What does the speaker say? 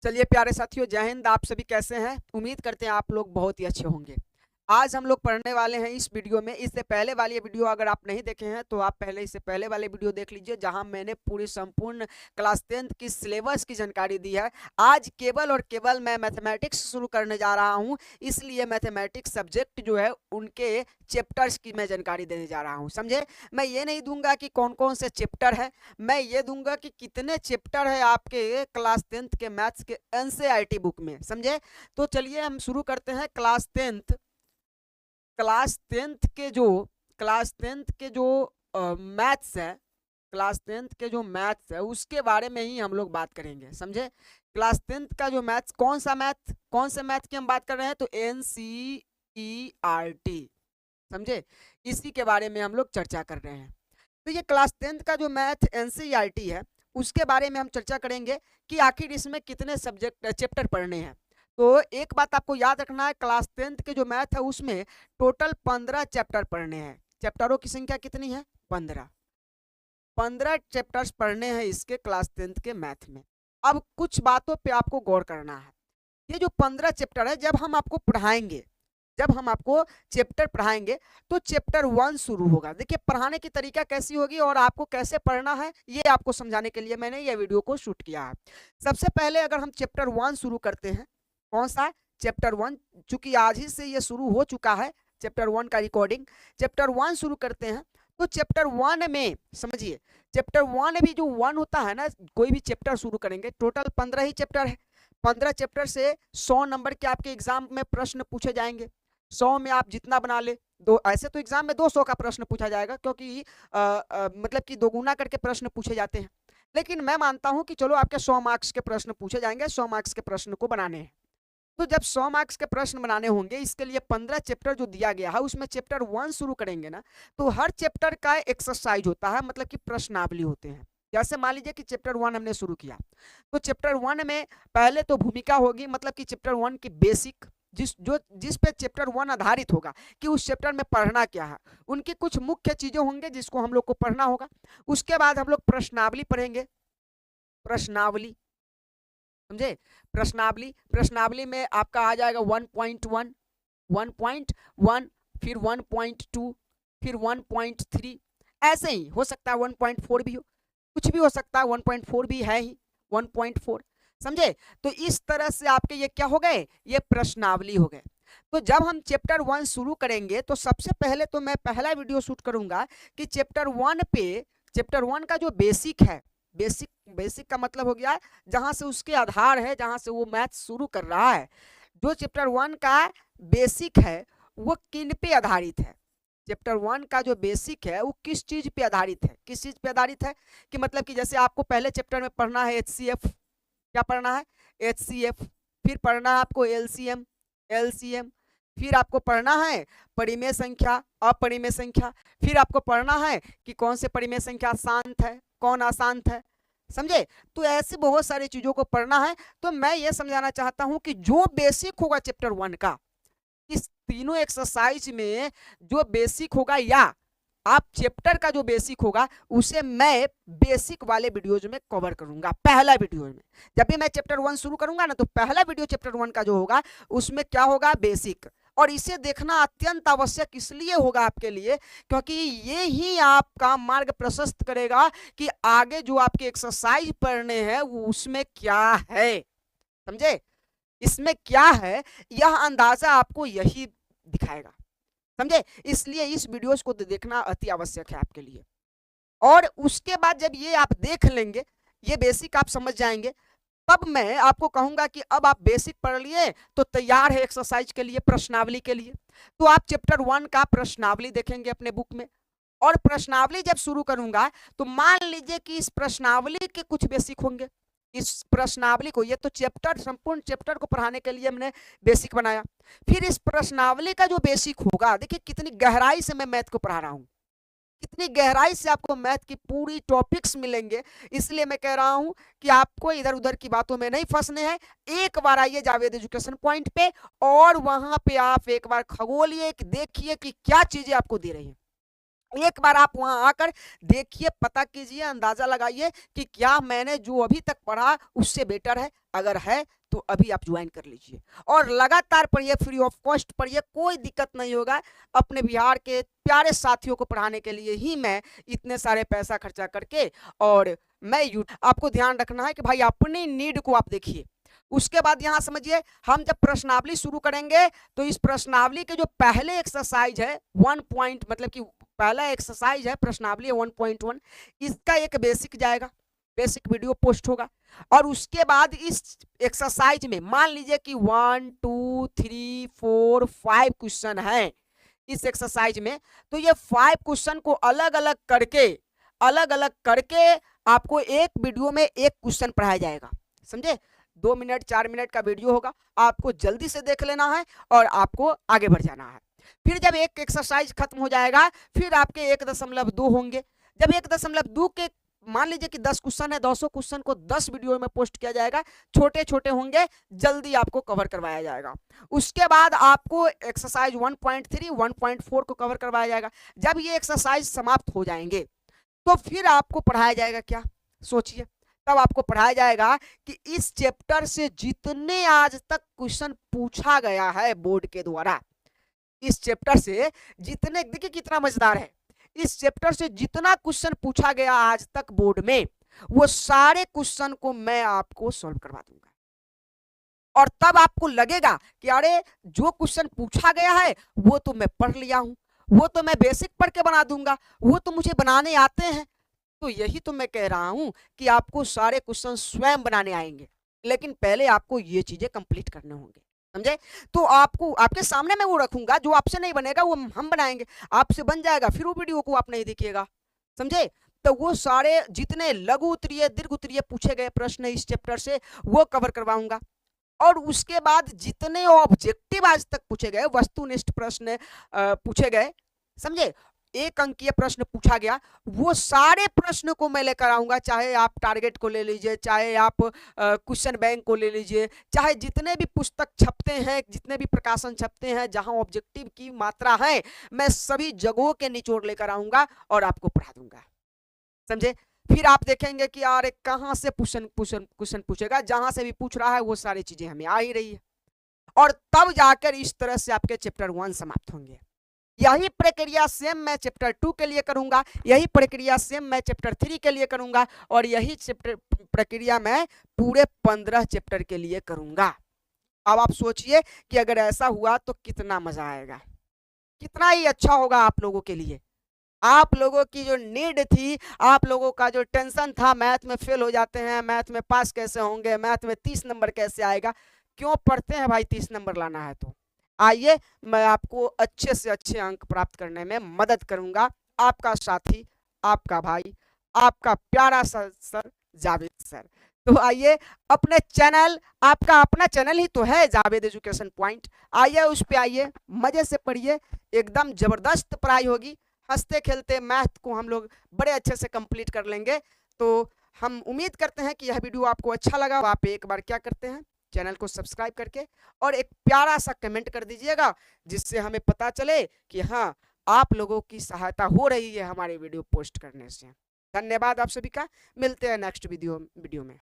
चलिए प्यारे साथियों, जय हिंद। आप सभी कैसे हैं? उम्मीद करते हैं आप लोग बहुत ही अच्छे होंगे। आज हम लोग पढ़ने वाले हैं इस वीडियो में। इससे पहले वाली वीडियो अगर आप नहीं देखे हैं तो आप पहले इससे पहले वाले वीडियो देख लीजिए, जहां मैंने पूरी संपूर्ण क्लास 10th की सिलेबस की जानकारी दी है। आज केवल और केवल मैं मैथमेटिक्स शुरू करने जा रहा हूं, इसलिए मैथमेटिक्स सब्जेक्ट जो है उनके चैप्टर्स की मैं जानकारी देने जा रहा हूं। समझे? मैं ये नहीं दूंगा कि कौन कौन से चैप्टर है, मैं ये दूंगा कि कितने चैप्टर है आपके क्लास 10th के मैथ्स के एनसीईआरटी बुक में। समझे? तो चलिए हम शुरू करते हैं। क्लास टेंथ के जो मैथ्स है, क्लास 10th के जो मैथ्स है उसके बारे में ही हम लोग बात करेंगे। समझे? क्लास 10th का जो मैथ्स, कौन से मैथ की हम बात कर रहे हैं? तो एनसीईआरटी। समझे? इसी के बारे में हम लोग चर्चा कर रहे हैं। तो ये क्लास 10th का जो मैथ एनसीईआरटी है उसके बारे में हम चर्चा करेंगे कि आखिर इसमें कितने सब्जेक्ट चैप्टर पढ़ने हैं। तो एक बात आपको याद रखना है, क्लास 10th के जो मैथ है उसमें टोटल 15 चैप्टर पढ़ने हैं। चैप्टरों की संख्या कितनी है? 15 चैप्टर्स पढ़ने हैं इसके क्लास 10th के मैथ में। अब कुछ बातों पे आपको गौर करना है। ये जो 15 चैप्टर है, जब हम आपको चैप्टर पढ़ाएंगे तो चैप्टर 1 शुरू होगा। देखिए पढ़ाने की तरीका कैसी होगी और आपको कैसे पढ़ना है, ये आपको समझाने के लिए मैंने ये वीडियो को शूट किया है। सबसे पहले अगर हम चैप्टर 1 शुरू करते हैं, कौन सा? चैप्टर 1। चूंकि आज ही से ये शुरू हो चुका है चैप्टर 1 का रिकॉर्डिंग। चैप्टर 1 शुरू करते हैं तो चैप्टर 1 में समझिए, चैप्टर 1 भी जो 1 होता है ना, कोई भी चैप्टर शुरू करेंगे, टोटल 15 ही चैप्टर है। 15 चैप्टर से 100 नंबर के आपके एग्जाम में प्रश्न पूछे जाएंगे। 100 में आप जितना बना ले, दो ऐसे तो एग्जाम में 200 का प्रश्न पूछा जाएगा, क्योंकि मतलब कि दोगुना करके प्रश्न पूछे जाते हैं। लेकिन मैं मानता हूं कि चलो आपके 100 मार्क्स के प्रश्न पूछे जाएंगे, 100 मार्क्स के प्रश्न को बनाने हैं। तो जब 100 मार्क्स के प्रश्न बनाने होंगे, इसके लिए 15 चैप्टर जो दिया गया है उसमें चैप्टर 1 शुरू करेंगे ना, तो हर चैप्टर का एक्सरसाइज होता है, मतलब कि प्रश्नावली होते हैं। जैसे मान लीजिए कि चैप्टर 1 हमने शुरू किया, तो चैप्टर 1 में पहले तो भूमिका होगी, मतलब कि चैप्टर 1 की बेसिक, जिस पे चैप्टर 1 आधारित होगा कि उस चैप्टर में पढ़ना क्या है, उनकी कुछ मुख्य चीजें होंगे जिसको हम लोग को पढ़ना होगा। उसके बाद हम लोग प्रश्नावली पढ़ेंगे। प्रश्नावली, समझे? प्रश्नावली में आपका आ जाएगा 1.1, 1.1, फिर 1.2, फिर 1.3, ऐसे ही हो सकता है 1.4 भी हो, कुछ भी हो सकता है, 1.4 भी है ही, 1.4। समझे? तो इस तरह से आपके ये क्या हो गए? ये प्रश्नावली हो गए। तो जब हम चैप्टर 1 शुरू करेंगे तो सबसे पहले तो मैं पहला वीडियो शूट करूंगा कि चैप्टर 1 का जो बेसिक है, बेसिक का मतलब हो गया जहां से उसके आधार है, जहां से वो मैथ शुरू कर रहा है। जो चैप्टर 1 का बेसिक है वो किन पे आधारित है? चैप्टर 1 का जो बेसिक है वो किस चीज पे आधारित है? किस चीज पे आधारित है कि मतलब कि जैसे आपको पहले चैप्टर में पढ़ना है एचसीएफ। क्या पढ़ना है? एचसीएफ। फिर पढ़ना है आपको एलसीएम, फिर आपको पढ़ना है परिमेय संख्या, अपरिमेय संख्या। फिर आपको पढ़ना है कि कौन से परिमेय संख्या शांत है, कौन अशांत है। समझे? तो ऐसे बहुत सारी चीजों को पढ़ना है। तो मैं ये समझाना चाहता हूं कि जो बेसिक होगा चैप्टर 1 का, इस तीनों एक्सरसाइज में जो बेसिक होगा, या आप चैप्टर का जो बेसिक होगा उसे मैं बेसिक वाले वीडियोज में कवर करूंगा। पहला वीडियो में जब भी मैं चैप्टर 1 शुरू करूंगा ना, तो पहला वीडियो चैप्टर 1 का जो होगा उसमें क्या होगा? बेसिक। और इसे देखना अत्यंत आवश्यक इसलिए होगा आपके लिए, क्योंकि ये ही आपका मार्ग प्रशस्त करेगा कि आगे जो आपके एक्सरसाइज पढ़ने हैं वो उसमें क्या है। समझे? इसमें क्या है, यह अंदाजा आपको यही दिखाएगा। समझे? इसलिए इस वीडियोस को देखना अति आवश्यक है आपके लिए। और उसके बाद जब ये आप देख लेंगे, ये बेसिक आप समझ जाएंगे, तब मैं आपको कहूंगा कि अब आप बेसिक पढ़ लिए तो तैयार है एक्सरसाइज के लिए, प्रश्नावली के लिए। तो आप चैप्टर 1 का प्रश्नावली देखेंगे अपने बुक में। और प्रश्नावली जब शुरू करूंगा तो मान लीजिए कि इस प्रश्नावली के कुछ बेसिक होंगे। इस प्रश्नावली को, ये तो चैप्टर, संपूर्ण चैप्टर को पढ़ाने के लिए हमने बेसिक बनाया। फिर इस प्रश्नावली का जो बेसिक होगा, देखिए कितनी गहराई से मैं मैथ को पढ़ा रहा हूं, कितनी गहराई से आपको मैथ की पूरी टॉपिक्स मिलेंगे। इसलिए मैं कह रहा हूं कि आपको इधर उधर की बातों में नहीं फंसने हैं। एक बार आइए जावेद एजुकेशन पॉइंट पे, और वहां पे आप एक बार खगोलिए, देखिए कि क्या चीजें आपको दे रही हैं। एक बार आप वहां आकर देखिए, पता कीजिए, अंदाजा लगाइए कि क्या मैंने जो अभी तक पढ़ा उससे बेटर है। अगर है तो अभी आप ज्वाइन कर लीजिए और लगातार पढ़िए, फ्री ऑफ कॉस्ट पढ़िए, कोई दिक्कत नहीं होगा। अपने बिहार के प्यारे साथियों को पढ़ाने के लिए ही मैं इतने सारे पैसा खर्चा करके, और मैं आपको ध्यान रखना है कि भाई अपनी नीड को आप देखिए। उसके बाद यहां समझिए, हम जब प्रश्नावली शुरू करेंगे तो इस प्रश्नावली के जो पहले एक्सरसाइज है 1 पॉइंट, मतलब कि पहला एक्सरसाइज है प्रश्नावली 1.1, इसका एक बेसिक जाएगा, बेसिक वीडियो पोस्ट होगा। और उसके बाद इस एक्सरसाइज में मान लीजिए कि 1 2 3 4 5 क्वेश्चन है इस एक्सरसाइज में, तो ये 5 क्वेश्चन को अलग अलग करके आपको एक वीडियो में एक क्वेश्चन पढ़ाया जाएगा, समझे। 2 मिनट 4 मिनट का वीडियो होगा, आपको जल्दी से देख लेना है और आपको आगे बढ़ जाना है। फिर जब एक एक्सरसाइज खत्म हो जाएगा, फिर आपके 1.2 होंगे। जब 1.2 के मान लीजिए कि 10 क्वेश्चन है, 200 क्वेश्चन को 10 वीडियो में पोस्ट किया जाएगा, छोटे छोटे होंगे, जल्दी आपको कवर करवाया जाएगा। उसके बाद आपको एक्सरसाइज 1.3 1.4 को कवर करवाया जाएगा। जब ये एक्सरसाइज समाप्त हो जाएंगे तो फिर आपको पढ़ाया जाएगा क्या, सोचिए। तब आपको पढ़ाया जाएगा कि इस चैप्टर से जितने आज तक क्वेश्चन पूछा गया है बोर्ड के द्वारा, इस चैप्टर से जितने, देखिए कितना मजेदार है, इस चैप्टर से जितना क्वेश्चन पूछा गया आज तक बोर्ड में, वो सारे क्वेश्चन को मैं आपको सॉल्व करवा दूंगा। और तब आपको लगेगा कि अरे जो क्वेश्चन पूछा गया है वो तो मैं पढ़ लिया हूं, वो तो मैं बेसिक पढ़ के बना दूंगा, वो तो मुझे बनाने आते हैं। तो यही तो मैं कह रहा हूं कि आपको सारे क्वेश्चन स्वयं बनाने आएंगे, लेकिन पहले आपको ये चीजें कंप्लीट करने होंगे, समझे। तो आपको, आपके सामने मैं वो रखूंगा, जो आपसे नहीं बनेगा वो हम बनाएंगे, आपसे बन जाएगा, फिर वो वीडियो को आप नहीं देखिएगा, समझे। तो वो सारे जितने लघु उत्तरीय दीर्घ उत्तरीय पूछे गए प्रश्न इस चैप्टर से वो कवर करवाऊंगा। और उसके बाद जितने ऑब्जेक्टिव आज तक पूछे गए, वस्तुनिष्ठ प्रश्न पूछे गए, समझे, 1 अंकीय प्रश्न पूछा गया, वो सारे प्रश्न को मैं लेकर आऊंगा। चाहे आप टारगेट को ले लीजिए, चाहे आप क्वेश्चन बैंक को ले लीजिए, चाहे जितने भी पुस्तक छपते हैं, जितने भी प्रकाशन छपते हैं जहां ऑब्जेक्टिव की मात्रा है, मैं सभी जगहों के निचोड़ लेकर आऊंगा और आपको पढ़ा दूंगा, समझे। फिर आप देखेंगे कि यार कहां से क्वेश्चन पूछेगा, जहां से भी पूछ रहा है वो सारी चीजें हमें आ ही रही है। और तब जाकर इस तरह से आपके चैप्टर 1 समाप्त होंगे। यही प्रक्रिया सेम मैं चैप्टर 2 के लिए करूंगा, यही प्रक्रिया सेम मैं चैप्टर 3 के लिए करूंगा, और यही प्रक्रिया मैं पूरे 15 चैप्टर के लिए करूंगा। अब आप सोचिए कि अगर ऐसा हुआ तो कितना मजा आएगा, कितना ही अच्छा होगा आप लोगों के लिए। आप लोगों की जो नीड थी, आप लोगों का जो टेंशन था, मैथ में फेल हो जाते हैं, मैथ में पास कैसे होंगे, मैथ में 30 नंबर कैसे आएगा, क्यों पढ़ते हैं भाई, 30 नंबर लाना है तो आइए, मैं आपको अच्छे से अच्छे अंक प्राप्त करने में मदद करूंगा। आपका साथी, आपका भाई, आपका प्यारा सर जावेद सर। तो आइए अपने चैनल, आपका अपना चैनल ही तो है जावेद एजुकेशन पॉइंट, आइए उस पे आइए, मजे से पढ़िए, एकदम जबरदस्त पढ़ाई होगी। हंसते खेलते मैथ को हम लोग बड़े अच्छे से कंप्लीट कर लेंगे। तो हम उम्मीद करते हैं कि यह वीडियो आपको अच्छा लगा। आप एक बार क्या करते हैं, चैनल को सब्सक्राइब करके और एक प्यारा सा कमेंट कर दीजिएगा, जिससे हमें पता चले कि हाँ, आप लोगों की सहायता हो रही है हमारे वीडियो पोस्ट करने से। धन्यवाद आप सभी का, मिलते हैं नेक्स्ट वीडियो में।